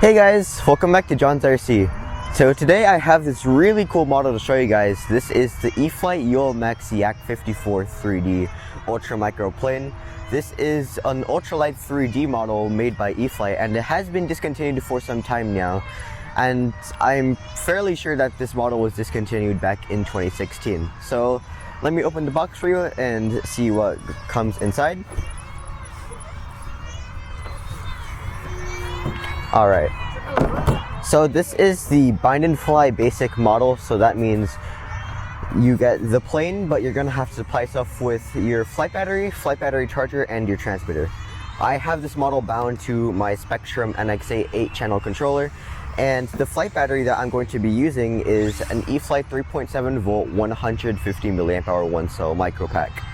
Hey guys, welcome back to John's RC. So today I have this really cool model to show you guys. This is the E-flite UMX Yak 54 3D Ultra Micro Plane. This is an ultralight 3D model made by E-flite, and it has been discontinued for some time now. And I'm fairly sure that this model was discontinued back in 2016. So let me open the box for you and see what comes inside. Alright, so this is the bind and fly basic model, so that means you get the plane, but you're going to have to supply stuff with your flight battery charger, and your transmitter. I have this model bound to my Spectrum NXA 8-channel controller, and the flight battery that I'm going to be using is an E-flite 3.7 volt 150 milliamp hour 1-cell micro pack.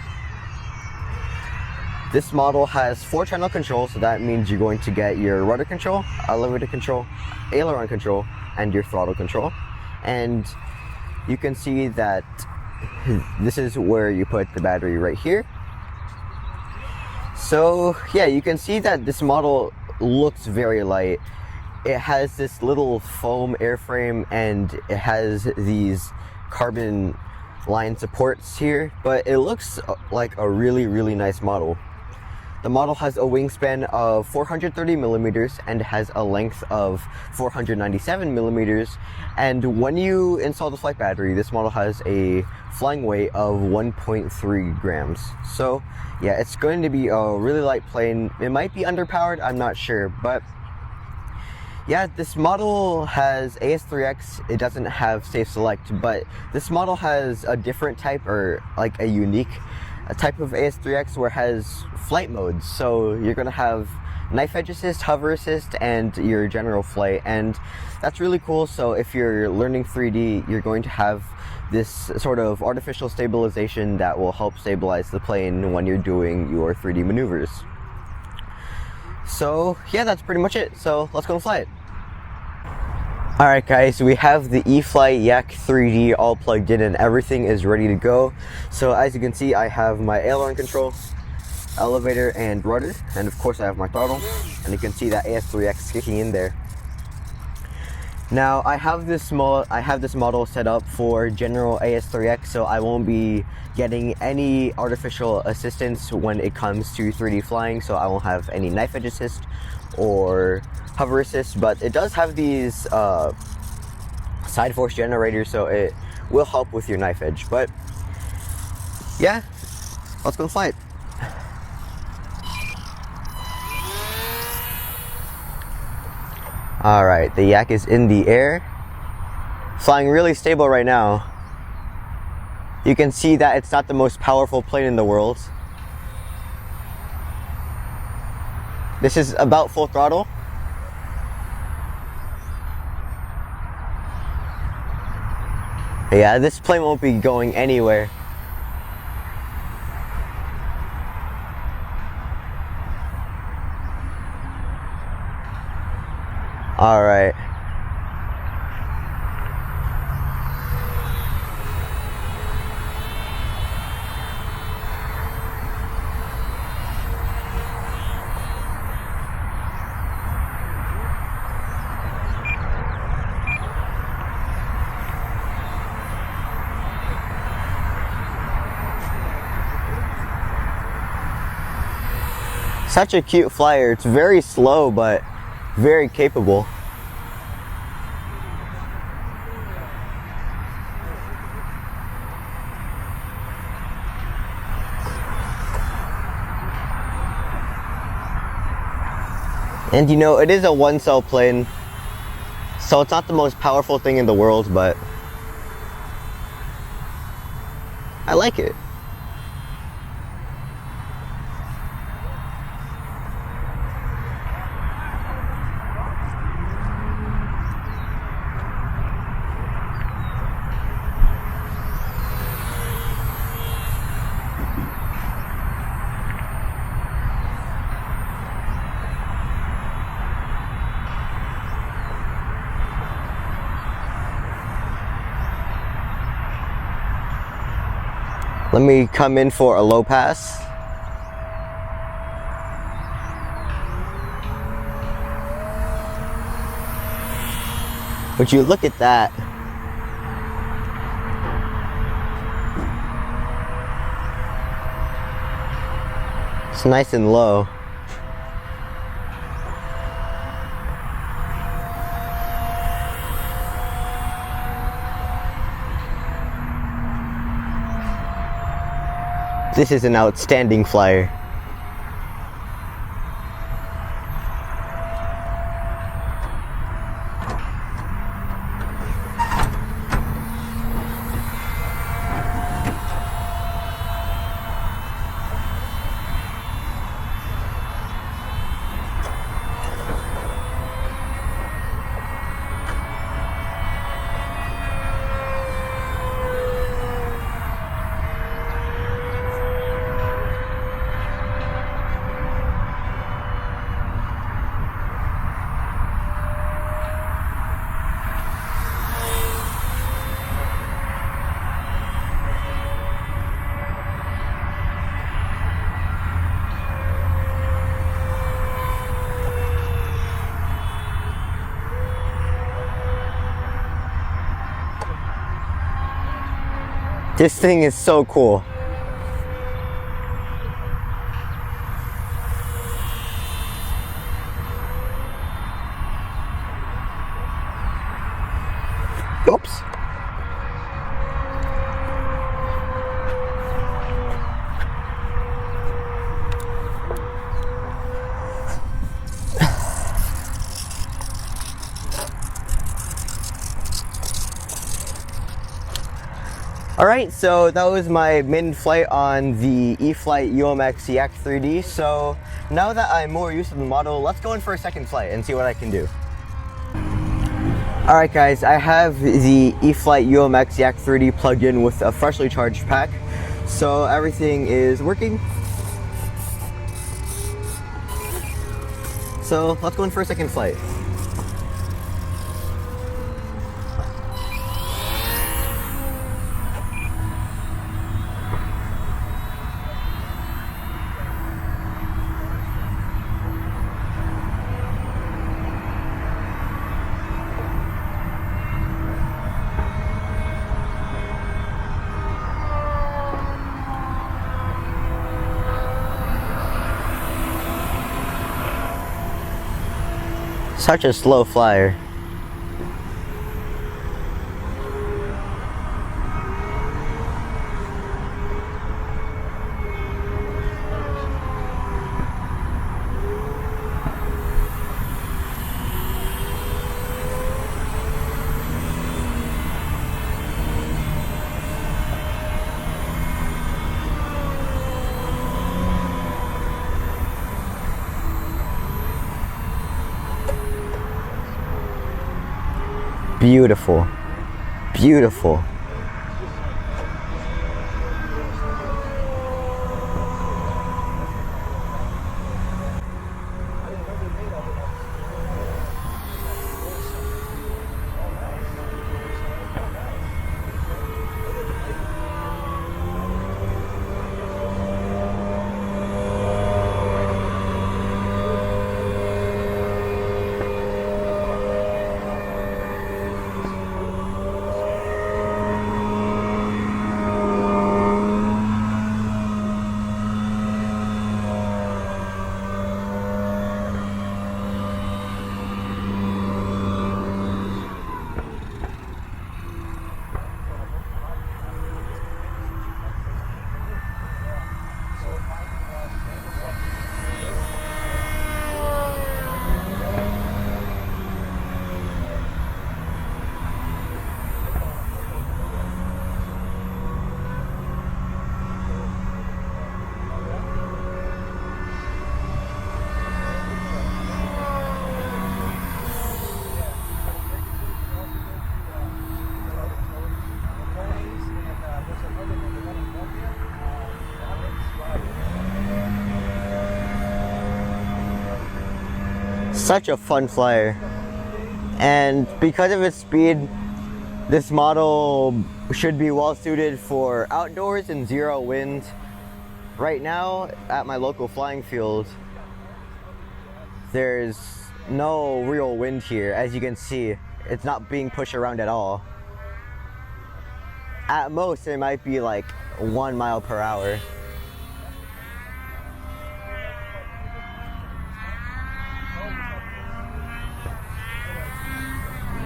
This model has 4-channel control, so that means you're going to get your rudder control, elevator control, aileron control, and your throttle control. And you can see that this is where you put the battery right here. So yeah, you can see that this model looks very light. It has this little foam airframe and it has these carbon line supports here, but it looks like a really nice model. The model has a wingspan of 430 millimeters and has a length of 497 millimeters. And when you install the flight battery, this model has a flying weight of 1.3 grams. So yeah, it's going to be a really light plane. It might be underpowered, I'm not sure, but yeah, this model has AS3X. It doesn't have safe select, but this model has a different type, or like a unique type of AS3X where it has flight modes. So you're going to have knife edge assist, hover assist, and your general flight, and that's really cool. So if you're learning 3D, you're going to have this sort of artificial stabilization that will help stabilize the plane when you're doing your 3D maneuvers. So yeah, that's pretty much it. So let's go fly it. Alright guys, we have the E-flite Yak 3D all plugged in and everything is ready to go. So as you can see, I have my aileron control, elevator, and rudder, and of course I have my throttle, and you can see that AS3X kicking in there. Now I have this model set up for general AS3X, so I won't be getting any artificial assistance when it comes to 3D flying, so I won't have any knife edge assist or hover assist, but it does have these side force generators, so it will help with your knife edge. But yeah, let's go fly it. Alright, the Yak is in the air, flying really stable right now. You can see that it's not the most powerful plane in the world. This is about full throttle. Yeah, this plane won't be going anywhere. All right. Such a cute flyer. It's very slow, but very capable. And you know, it is a 1-cell plane, so it's not the most powerful thing in the world, but I like it. Let me come in for a low pass. Would you look at that? It's nice and low. This is an outstanding flyer. This thing is so cool. Oops. Alright, so that was my maiden flight on the E-flite UMX Yak 3D. So now that I'm more used to the model, let's go in for a second flight and see what I can do. Alright guys, I have the E-flite UMX Yak 3D plugged in with a freshly charged pack. So everything is working. So let's go in for a second flight. Such a slow flyer. Beautiful, beautiful. Such a fun flyer, and because of its speed, this model should be well suited for outdoors and zero wind. Right now at my local flying field, there's no real wind here. As you can see, it's not being pushed around at all. At most, it might be like 1 mile per hour.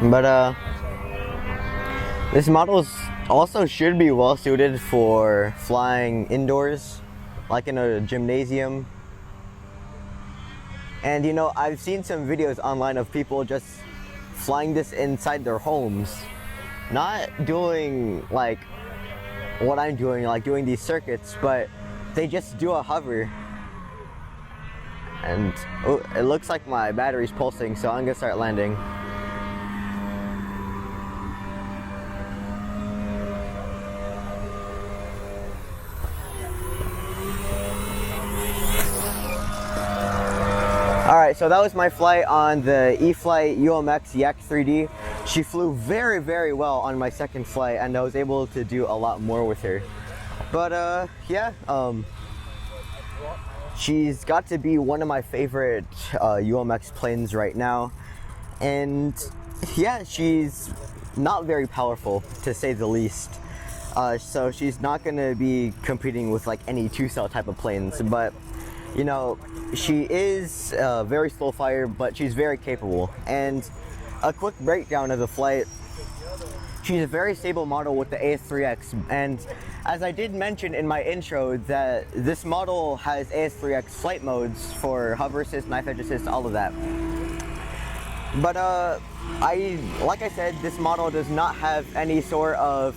But this model also should be well suited for flying indoors, like in a gymnasium. And you know, I've seen some videos online of people just flying this inside their homes, not doing like what I'm doing, like doing these circuits, but they just do a hover. And oh, it looks like my battery's pulsing, so I'm gonna start landing. Alright, so that was my flight on the E-Flight UMX Yak 3D. She flew very, very well on my second flight, and I was able to do a lot more with her. But yeah, she's got to be one of my favorite UMX planes right now. And yeah, she's not very powerful, to say the least. So she's not going to be competing with like any two-cell type of planes, but you know, she is very slow fire, but she's very capable. And a quick breakdown of the flight: she's a very stable model with the AS3X, and as I did mention in my intro, that this model has AS3X flight modes for hover assist, knife edge assist, all of that. But like I said, this model does not have any sort of,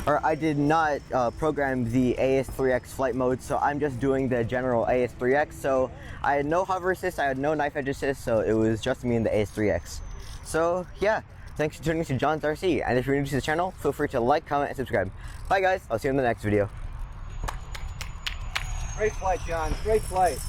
or I did not program the AS3X flight mode, so I'm just doing the general AS3X. So I had no hover assist, I had no knife edge assist, so it was just me and the AS3X. So yeah, thanks for tuning in to John's RC, and if you're new to the channel, feel free to like, comment, and subscribe. Bye guys, I'll see you in the next video. Great flight, John, great flight.